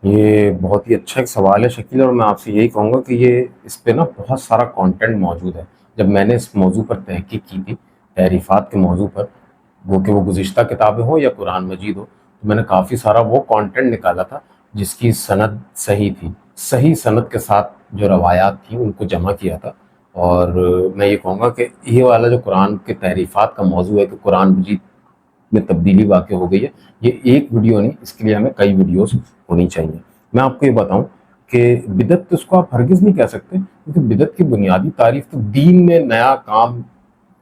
یہ بہت ہی اچھا ایک سوال ہے شکیل، اور میں آپ سے یہی کہوں گا کہ یہ اس پہ نا بہت سارا کانٹینٹ موجود ہے۔ جب میں نے اس موضوع پر تحقیق کی تھی، تعریفات کے موضوع پر، وہ کہ وہ گزشتہ کتابیں ہوں یا قرآن مجید ہو، تو میں نے کافی سارا وہ کانٹینٹ نکالا تھا جس کی سند صحیح تھی، صحیح سند کے ساتھ جو روایات تھیں ان کو جمع کیا تھا۔ اور میں یہ کہوں گا کہ یہ والا جو قرآن کے تعریفات کا موضوع ہے کہ قرآن مجید میں تبدیلی واقع ہو گئی ہے، یہ ایک ویڈیو نہیں، اس کے لیے ہمیں کئی ویڈیوز ہونی چاہیے۔ میں آپ کو یہ بتاؤں کہ بدعت تو اس کو آپ ہرگز نہیں کہہ سکتے، کیونکہ بدعت کی بنیادی تعریف تو دین میں نیا کام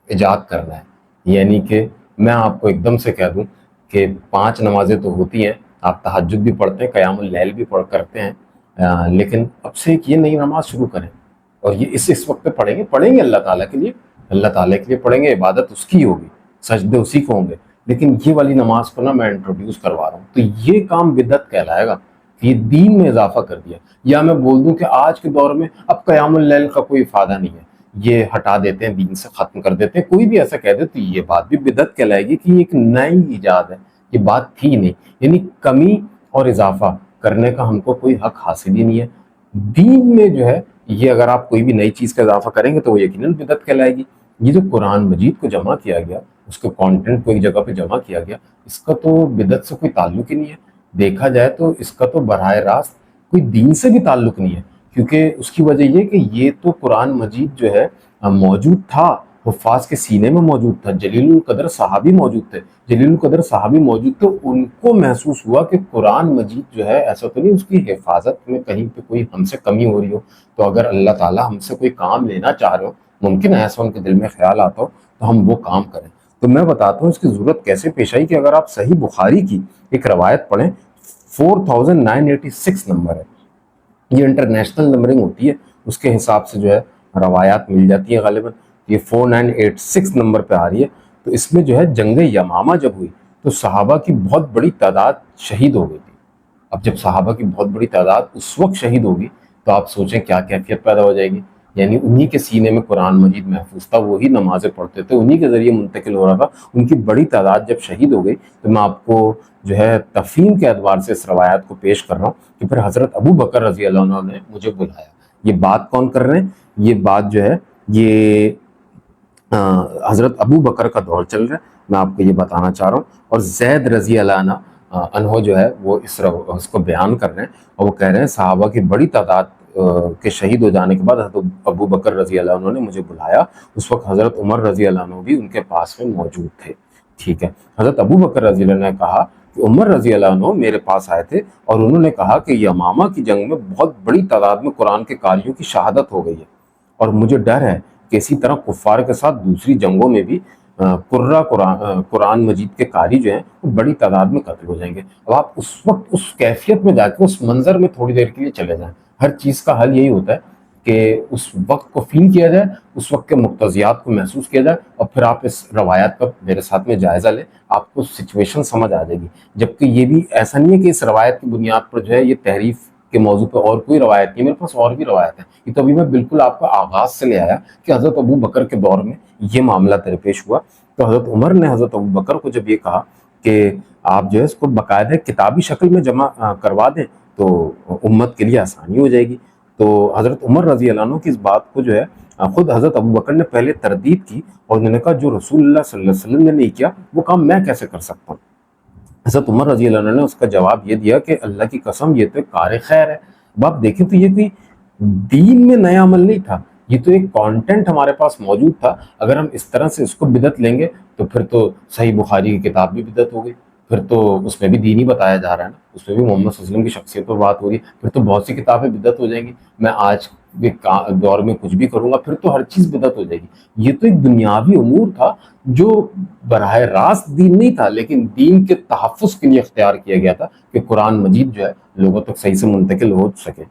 ایجاد کرنا ہے۔ یعنی کہ میں آپ کو ایک دم سے کہہ دوں کہ 5 نمازیں تو ہوتی ہیں، آپ تہجد بھی پڑھتے ہیں، قیام اللیل بھی پڑھ کرتے ہیں، لیکن اب سے ایک یہ نئی نماز شروع کریں، اور یہ اس وقت پہ پڑھیں گے اللہ تعالیٰ کے لیے، اللہ تعالیٰ کے لیے پڑھیں گے، عبادت اس کی ہوگی، سجدے اسی کو ہوں گے، لیکن یہ والی نماز کو نا میں انٹروڈیوس کروا رہا ہوں، تو یہ کام بدعت کہلائے گا کہ یہ دین میں اضافہ کر دیا۔ یا میں بول دوں کہ آج کے دور میں اب قیام اللیل کا کوئی فائدہ نہیں ہے، یہ ہٹا دیتے ہیں، دین سے ختم کر دیتے ہیں، کوئی بھی ایسا کہہ دے تو یہ بات بھی بدعت کہلائے گی کہ یہ ایک نئی ایجاد ہے، یہ بات تھی نہیں۔ یعنی کمی اور اضافہ کرنے کا ہم کو کوئی حق حاصل ہی نہیں ہے دین میں جو ہے۔ یہ اگر آپ کوئی بھی نئی چیز کا اضافہ کریں گے تو وہ یقیناً بدعت کہلائے گی۔ یہ جو قرآن مجید کو جمع کیا گیا، اس کے کانٹینٹ کو ایک جگہ پہ جمع کیا گیا، اس کا تو بدعت سے کوئی تعلق ہی نہیں ہے۔ دیکھا جائے تو اس کا تو براہ راست کوئی دین سے بھی تعلق نہیں ہے، کیونکہ اس کی وجہ یہ کہ یہ تو قرآن مجید جو ہے موجود تھا، حفاظ کے سینے میں موجود تھا، جلیل القدر صحابی موجود تھے، جلیل القدر صحابی موجود تھے، ان کو محسوس ہوا کہ قرآن مجید جو ہے ایسا تو نہیں اس کی حفاظت میں کہیں پہ کوئی ہم سے کمی ہو رہی ہو، تو اگر اللہ تعالیٰ ہم سے کوئی کام لینا چاہ رہے ہو، ممکن ہے ایسا ان کے دل میں خیال آتا ہو، تو ہم وہ کام کریں۔ تو میں بتاتا ہوں اس کی ضرورت کیسے پیش آئی، کہ اگر آپ صحیح بخاری کی ایک روایت پڑھیں، 4986 نمبر ہے، یہ انٹرنیشنل نمبرنگ ہوتی ہے، اس کے حساب سے جو ہے روایات مل جاتی ہیں غالباً، یہ 4986 نمبر پہ آ رہی ہے۔ تو اس میں جو ہے جنگ یمامہ جب ہوئی تو صحابہ کی بہت بڑی تعداد شہید ہو گئی تھی۔ اب جب صحابہ کی بہت بڑی تعداد اس وقت شہید ہوگی تو آپ سوچیں کیا کیفیت پیدا ہو جائے گی۔ یعنی انہی کے سینے میں قرآن مجید محفوظ تھا، وہی نمازیں پڑھتے تھے، انہی کے ذریعے منتقل ہو رہا تھا، ان کی بڑی تعداد جب شہید ہو گئی تو میں آپ کو جو ہے تفہیم کے اعتبار سے اس روایت کو پیش کر رہا ہوں کہ پھر حضرت ابو بکر رضی اللہ عنہ نے مجھے بلایا۔ یہ بات کون کر رہے ہیں؟ یہ بات جو ہے یہ حضرت ابو بکر کا دور چل رہا ہے، میں آپ کو یہ بتانا چاہ رہا ہوں، اور زید رضی اللہ عنہ جو ہے وہ اس کو بیان کر رہے ہیں، اور وہ کہہ رہے ہیں صحابہ کی بڑی تعداد کے شہید ہو جانے کے بعد حضرت ابو بکر رضی اللہ عنہ نے مجھے بلایا۔ اس وقت حضرت عمر رضی اللہ عنہ بھی ان کے پاس میں موجود تھے۔ ٹھیک ہے، حضرت ابو بکر رضی اللہ عنہ نے کہا کہ عمر رضی اللہ عنہ میرے پاس آئے تھے اور انہوں نے کہا کہ یمامہ کی جنگ میں بہت بڑی تعداد میں قرآن کے قاریوں کی شہادت ہو گئی ہے، اور مجھے ڈر ہے کہ اسی طرح کفار کے ساتھ دوسری جنگوں میں بھی قرآن مجید کے قاری جو ہیں وہ بڑی تعداد میں قتل ہو جائیں گے۔ اب آپ اس وقت اس کیفیت میں جا کے اس منظر میں تھوڑی دیر کے لیے چلے جائیں۔ ہر چیز کا حل یہی ہوتا ہے کہ اس وقت کو فیل کیا جائے، اس وقت کے مقتضیات کو محسوس کیا جائے، اور پھر آپ اس روایات کا میرے ساتھ میں جائزہ لیں، آپ کو سچویشن سمجھ آ جائے گی۔ جبکہ یہ بھی ایسا نہیں ہے کہ اس روایت کی بنیاد پر جو ہے یہ تحریف کے موضوع پہ اور کوئی روایت نہیں، میرے پاس اور بھی روایت ہے۔ یہ تو ابھی میں بالکل آپ کو آغاز سے لے آیا کہ حضرت ابو بکر کے دور میں یہ معاملہ درپیش ہوا۔ تو حضرت عمر نے حضرت ابو بکر کو جب یہ کہا کہ آپ جو ہے اس کو باقاعدہ کتابی شکل میں جمع کروا دیں تو امت کے لیے آسانی ہو جائے گی، تو حضرت عمر رضی اللہ عنہ کی اس بات کو جو ہے خود حضرت ابو بکر نے پہلے تردید کی، اور انہوں نے کہا جو رسول اللہ صلی اللہ علیہ وسلم نے نہیں کیا وہ کام میں کیسے کر سکتا ہوں۔ حضرت عمر رضی اللہ عنہ نے اس کا جواب یہ دیا کہ اللہ کی قسم یہ تو کار خیر ہے۔ اب آپ دیکھیں تو یہ کوئی دین میں نیا عمل نہیں تھا، یہ تو ایک کانٹینٹ ہمارے پاس موجود تھا۔ اگر ہم اس طرح سے اس کو بدعت لیں گے تو پھر تو صحیح بخاری کی کتاب بھی بدعت ہو گئی، پھر تو اس میں بھی دین ہی بتایا جا رہا ہے نا، اس میں بھی محمد صلی اللہ علیہ وسلم کی شخصیت پر بات ہو رہی ہے، پھر تو بہت سی کتابیں بدعت ہو جائیں گی۔ میں آج کے دور میں کچھ بھی کروں گا پھر تو ہر چیز بدعت ہو جائے گی۔ یہ تو ایک دنیاوی امور تھا جو براہ راست دین نہیں تھا، لیکن دین کے تحفظ کے لیے اختیار کیا گیا تھا کہ قرآن مجید جو ہے لوگوں تک صحیح سے منتقل ہو سکے۔